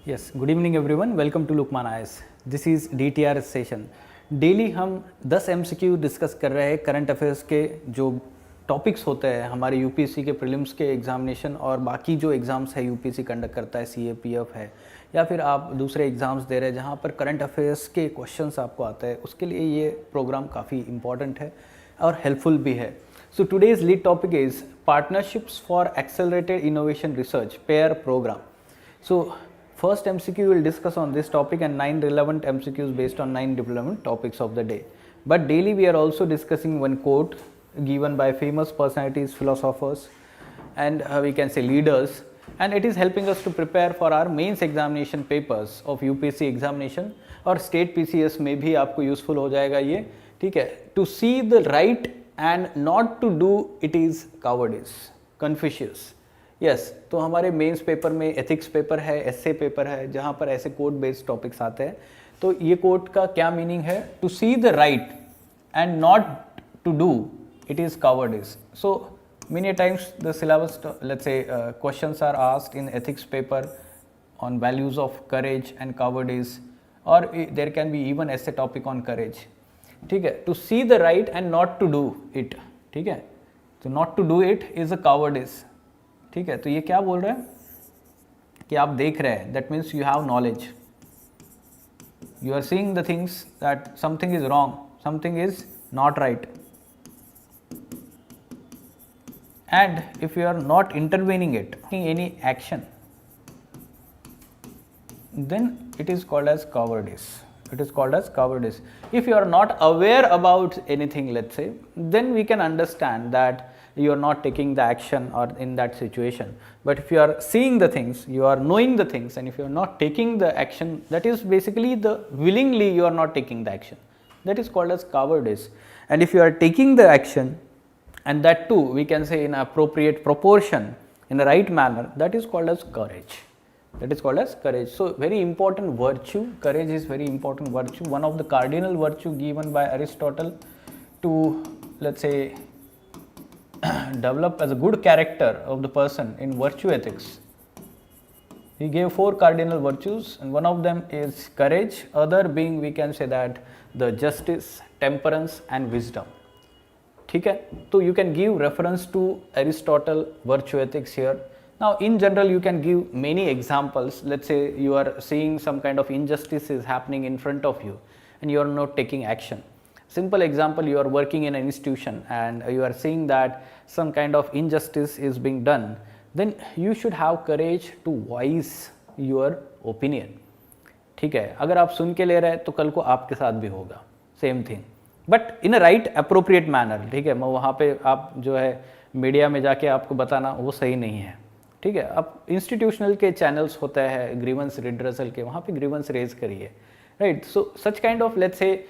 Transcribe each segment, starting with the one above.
Yes, good evening everyone. Welcome to Lukmaan IAS. This is DTRS session. Daily हम 10 MCQ discuss कर रहे हैं current affairs के जो टॉपिक्स होते हैं हमारे यूपीएससी के प्रीलिम्स के एग्जामिनेशन और बाकी जो एग्ज़ाम्स है यूपीएससी कंडक्ट करता है, CAPF है या फिर आप दूसरे एग्ज़ाम्स दे रहे हैं जहाँ पर करंट अफेयर्स के क्वेश्चंस आपको आते हैं, उसके लिए ये प्रोग्राम काफ़ी इंपॉर्टेंट है और हेल्पफुल भी है. So today's lead topic is Partnerships for Accelerated Innovation Research PAIR program. So first MCQ will discuss on this topic and 9 relevant MCQs based on 9 relevant topics of the day. But daily we are also discussing one quote given by famous personalities, philosophers and we can say leaders, and it is helping us to prepare for our mains examination papers of UPSC examination और State PCS में भी आपको useful हो जाएगा ये, ठीक है. To see the right and not to do it is cowardice, Confucius. Yes तो हमारे मेंस पेपर में एथिक्स पेपर है, एस्से पेपर है, जहाँ पर ऐसे कोड बेस्ड टॉपिक्स आते हैं. तो ये कोड का क्या मीनिंग है? To see the right and not to do it is cowardice. So many times the syllabus, let's say questions are asked in ethics paper on values of courage and cowardice, or there can be even essay topic on courage. ठीक है, to see the right and not to do it. ठीक है, तो not to do it is a cowardice. ठीक है, तो ये क्या बोल रहे हैं कि आप देख रहे हैं, that means you have knowledge, you are seeing the things that something is wrong, something is not right, and if you are not intervening it, taking any action, then it is called as cowardice. It is called as cowardice. If you are not aware about anything, let's say, then we can understand that you are not taking the action or in that situation. But if you are seeing the things, you are knowing the things, and if you are not taking the action, that is basically the willingly you are not taking the action. That is called as cowardice. And if you are taking the action, and that too we can say in appropriate proportion, in the right manner, that is called as courage. That is called as courage. So very important virtue, courage is very important virtue, one of the cardinal virtue given by Aristotle to, let's say, develop as a good character of the person in virtue ethics. He gave 4 cardinal virtues and one of them is courage, other being we can say that the justice, temperance and wisdom. ठीक है, तो you can give reference to Aristotle virtue ethics here. Now in general you can give many examples. Let's say you are seeing some kind of injustice is happening in front of you and you are not taking action. Simple example, you are working in an institution and you are seeing that some kind of injustice is being done, then you should have courage to voice your opinion. ठीक है, अगर आप सुन के ले रहे हैं तो कल को आपके साथ भी होगा same thing, but in a right appropriate manner. ठीक है, मैं वहाँ पे आप जो है मीडिया में जाके आपको बताना वो सही नहीं है. ठीक है, अब इंस्टीट्यूशनल के चैनल्स होते हैं ग्रीवेंस रिड्रेसल के, वहाँ पे ग्रीवेंस रेज करिए. Right, so such kind of, let's say,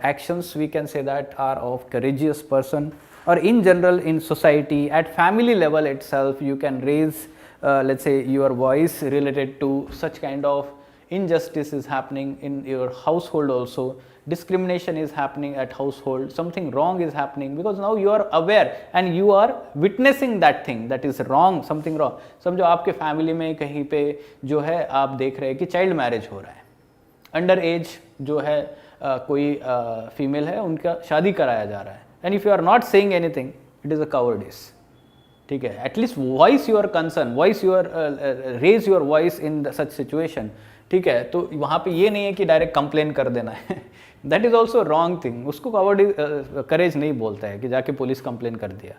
actions we can say that are of courageous person, or in general in society at family level itself you can raise let's say your voice related to such kind of injustice is happening in your household also, discrimination is happening at household, something wrong is happening, because now you are aware and you are witnessing that thing that is wrong, something wrong. समझो आपके family में कहीं पे जो है आप देख रहे हैं कि चाइल्ड मैरिज हो रहा है, अंडर एज जो है कोई फीमेल है उनका शादी कराया जा रहा है, and if you are not saying anything it is a cowardice. ठीक है, at least voice your concern, voice your raise your voice in such situation. ठीक है, तो वहाँ पे ये नहीं है कि डायरेक्ट कंप्लेन कर देना है, that is also wrong thing. उसको कावर्डिस करेज नहीं बोलता है कि जाके पुलिस कंप्लेन कर दिया.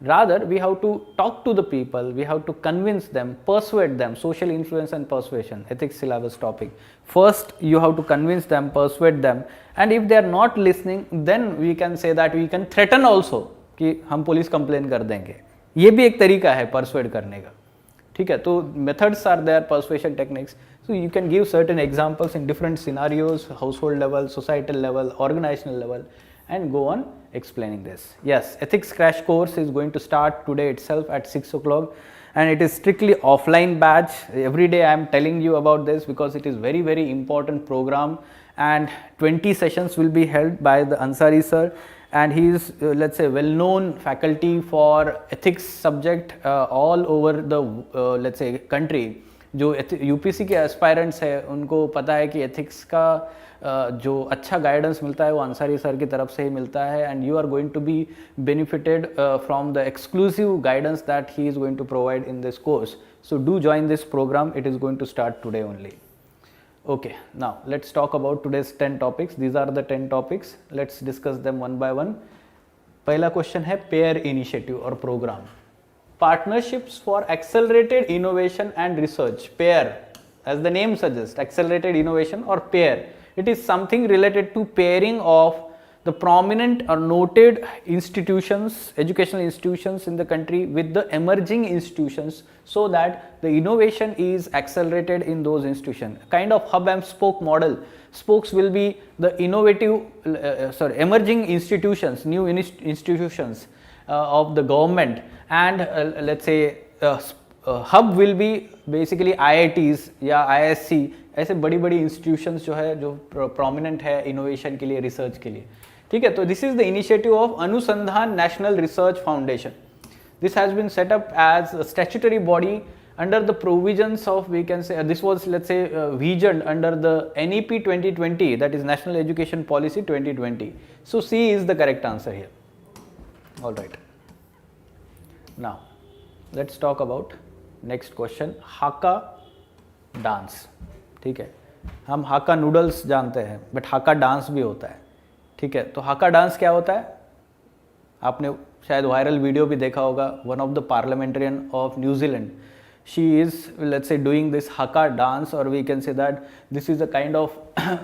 Rather, we have to talk to the people, we have to convince them, persuade them, social influence and persuasion, ethics syllabus topic. First, you have to convince them, persuade them, and if they are not listening, then we can say that we can threaten also कि हम police complain कर देंगे. ये भी एक तरीका है persuade करने का. ठीक है, तो methods are there, persuasion techniques. So you can give certain examples in different scenarios, household level, societal level, organizational level, and go on explaining this. Yes, ethics crash course is going to start today itself at 6 o'clock and it is strictly offline batch. Every day I am telling you about this because it is very, very important program, and 20 sessions will be held by the Ansari sir, and he is let's say well known faculty for ethics subject all over the let's say country. जो UPC के aspirants है उनको पता है कि ethics का जो अच्छा गाइडेंस मिलता है वो अंसारी सर की तरफ से ही मिलता है, and you are going to be benefited from the exclusive guidance that he is going to provide in this course. So do join this program, it is going to start today only. Okay, now let's talk about today's 10 topics. These are the 10 topics. Let's discuss them one by one. पहला question है pair initiative और programme. Partnerships for accelerated innovation and research. Pair, as the name suggests, accelerated innovation or pair. It is something related to pairing of the prominent or noted institutions, educational institutions in the country with the emerging institutions, so that the innovation is accelerated in those institutions. Kind of hub and spoke model. Spokes will be the innovative, emerging institutions, new institutions of the government, and let's say hub will be basically IITs या ISC, ऐसे बड़ी बड़ी institutions जो है जो prominent है innovation के लिए, रिसर्च के लिए. ठीक है, तो this is the initiative of Anusandhan national research foundation. This has been set up as a statutory body under the provisions of, we can say, this was, let's say, visioned under the NEP 2020, that is National Education Policy 2020. So C is the correct answer here. All right. Now let's talk about next question, Hakka dance. ठीक है, हम हाका noodles जानते हैं but हाका dance भी होता है. ठीक है, तो हाका डांस क्या होता है? आपने शायद वायरल वीडियो भी देखा होगा. One of the parliamentarian of New Zealand, she is, let's say, doing this haka dance, or we can say that this is a kind of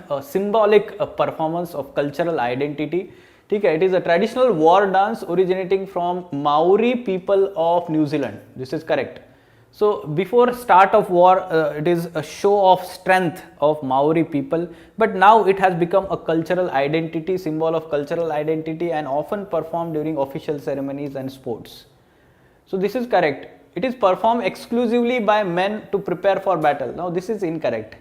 a symbolic performance of cultural identity. ठीक है, it is a traditional war dance originating from Maori people of New Zealand. This is correct. So before start of war, it is a show of strength of Maori people, but now it has become a cultural identity, symbol of cultural identity, and often performed during official ceremonies and sports. So this is correct. It is performed exclusively by men to prepare for battle. Now this is incorrect.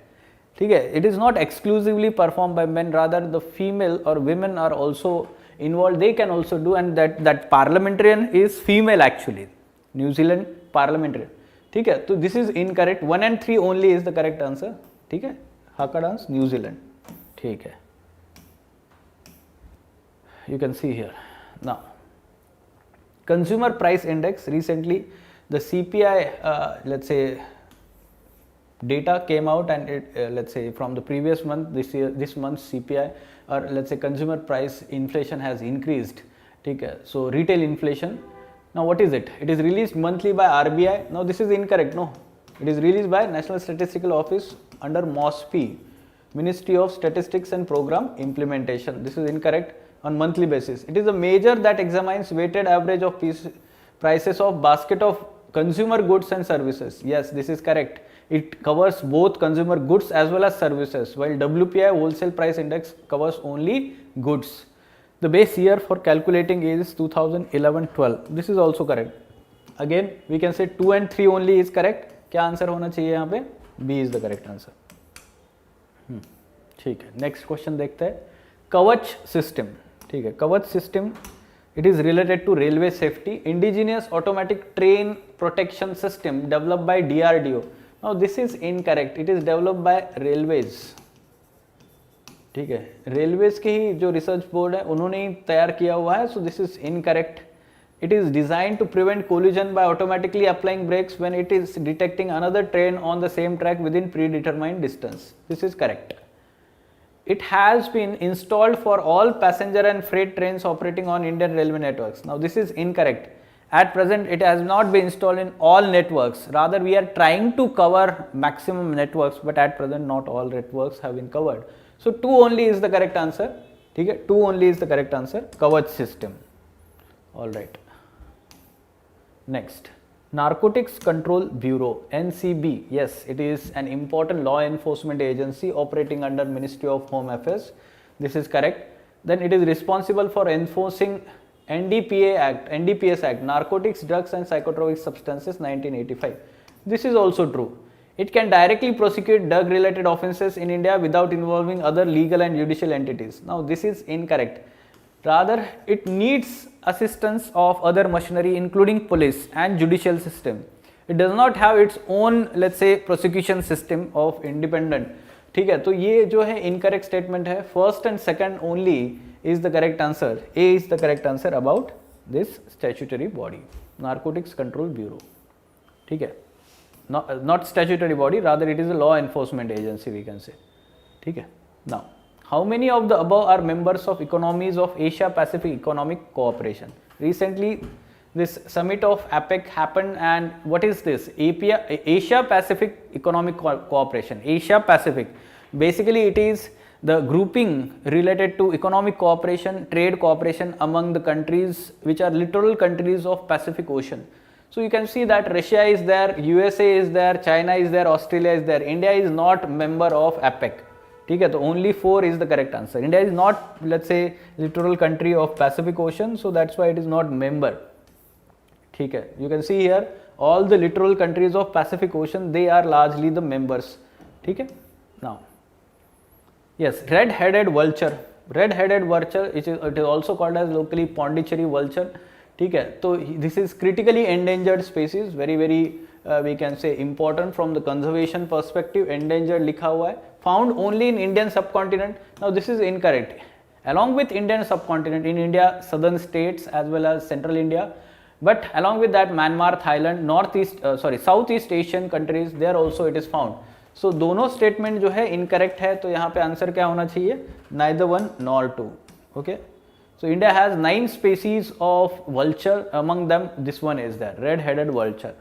ठीक है, it is not exclusively performed by men, rather the female or women are also involved. They can also do, and that parliamentarian is female actually. New Zealand parliamentarian. ठीक है, तो this is incorrect. 1 and 3 only is the correct answer. ठीक है, Hakka dance, New Zealand. ठीक है, you can see here. Now, consumer price index, recently the CPI, let's say, data came out, and it, let's say, from the previous month, this month's CPI, or let's say consumer price inflation has increased. ठीक है, so retail inflation. Now what is it? It is released monthly by RBI. Now this is incorrect. No, it is released by National Statistical Office under MOSP, Ministry of Statistics and Program Implementation. This is incorrect. On monthly basis, it is a measure that examines weighted average of prices of basket of consumer goods and services. Yes, this is correct. It covers both consumer goods as well as services, while WPI, wholesale price index, covers only goods. The base year for calculating is 2011-12. This is also correct. Again, we can say 2 and 3 only is correct. क्या answer होना चाहिए यहाँ पे? B is the correct answer. ठीक है, next question देखते हैं. कवच सिस्टम. ठीक है, कवच system, it is related to railway safety, indigenous automatic train protection system developed by DRDO. Now this is incorrect. It is developed by railways. ठीक है, रेलवेज के ही जो रिसर्च बोर्ड है उन्होंने ही तैयार किया हुआ है. So this is incorrect. It is designed to prevent collision by automatically applying brakes when it is detecting another train on the same track within predetermined distance. This is correct. It has been installed for all passenger and freight trains operating on Indian railway networks. Now this is incorrect. At present, it has not been installed in all networks. Rather, we are trying to cover maximum networks, but at present not all networks have been covered. So 2 only is the correct answer. ठीक है, 2 only is the correct answer. Kavach system. All right. Next, Narcotics Control Bureau, NCB. Yes, it is an important law enforcement agency operating under Ministry of Home Affairs. This is correct. Then it is responsible for enforcing NDPS Act, Narcotics, Drugs and Psychotropic Substances 1985. This is also true. It can directly prosecute drug related offences in India without involving other legal and judicial entities. Now this is incorrect. Rather, it needs assistance of other machinery including police and judicial system. It does not have its own, let's say, prosecution system of independent. ठीक है, तो ये जो है incorrect statement है. First and second only is the correct answer. A is the correct answer about this statutory body, Narcotics Control Bureau. ठीक है, not statutory body, rather it is a law enforcement agency, we can say. ठीक है. Now, how many of the above are members of economies of Asia Pacific Economic Cooperation? Recently this summit of APEC happened, and what is this? Asia Pacific Economic Cooperation. Asia Pacific, basically it is the grouping related to economic cooperation, trade cooperation among the countries which are littoral countries of Pacific Ocean. So you can see that Russia is there, USA is there, China is there, Australia is there. India is not member of APEC. ठीक है, तो only 4 is the correct answer. India is not, let's say, littoral country of Pacific Ocean, so that's why it is not member. ठीक है, you can see here all the littoral countries of Pacific Ocean, they are largely the members. ठीक है. Now, yes, red-headed vulture. Red-headed vulture, it is also called as locally Pondicherry vulture. ठीक है, तो this is critically endangered species, very we can say important from the conservation perspective. Endangered लिखा हुआ है, found only in Indian subcontinent. Now this is incorrect. Along with Indian subcontinent, in India, southern states as well as central India, but along with that Myanmar, Thailand, Southeast Asian countries, there also it is found. So दोनों statement जो है incorrect है, तो यहाँ पे answer क्या होना चाहिए? Neither one nor two. Okay. So India has 9 species of vulture, among them this one is there, red-headed vulture.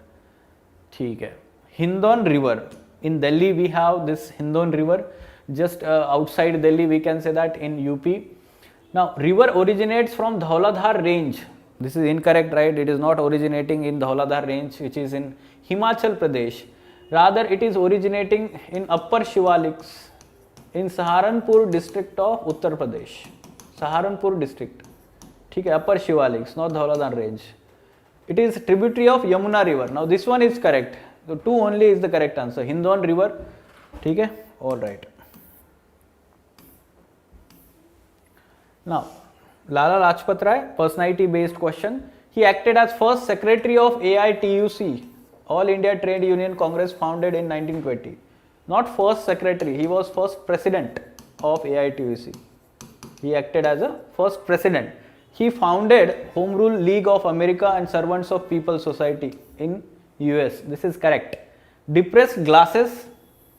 ठीक है. Hindon River. In Delhi we have this Hindon River, just outside Delhi we can say that in UP. Now river originates from Dhauladhar range. This is incorrect, right? It is not originating in Dhauladhar range, which is in Himachal Pradesh. Rather it is originating in Upper Shivaliks in Saharanpur district of Uttar Pradesh. Saharanpur district. ठीक है, Upper Shivaliks, not Dhauladhar range. It is tributary of Yamuna River. Now this one is correct. So 2 only is the correct answer. Hindon River. ठीक है, all right. Now, Lala Lajpat Rai, personality based question. He acted as first secretary of AITUC, All India Trade Union Congress, founded in 1920. Not first secretary, he was first president of AITUC. He acted as a first president. He founded Home Rule League of America and Servants of People Society in US. This is correct. Depressed Glasses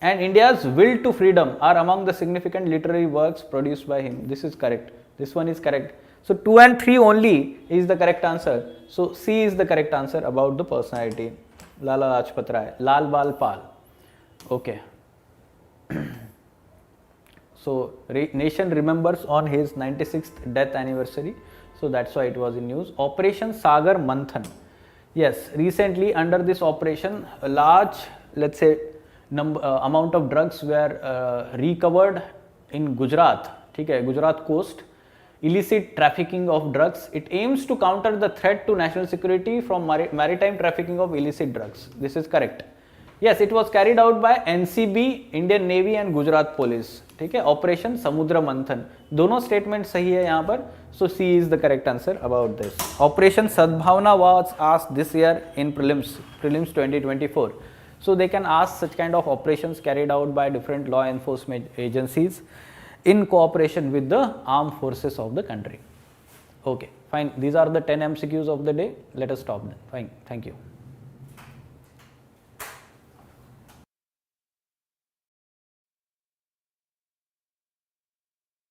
and India's Will to Freedom are among the significant literary works produced by him. This is correct. This one is correct. So 2 and 3 only is the correct answer. So C is the correct answer about the personality. Lala Lajpat Rai, Lal Bal Pal. Okay. So nation remembers on his 96th death anniversary. So that's why it was in news. Operation Sagar Manthan. Yes, recently under this operation, a large, let's say, amount of drugs were recovered in Gujarat. ठीक है, Gujarat coast. Illicit trafficking of drugs. It aims to counter the threat to national security from maritime trafficking of illicit drugs. This is correct. Yes, it was carried out by NCB, Indian Navy and Gujarat Police. ठीक है, operation समुद्र मंथन. दोनों statement सही है यहाँ पर. So C is the correct answer about this. Operation Sadbhavna was asked this year in prelims 2024. So they can ask such kind of operations carried out by different law enforcement agencies in cooperation with the armed forces of the country. Okay, fine. These are the 10 MCQs of the day. Let us stop then. Fine. Thank you.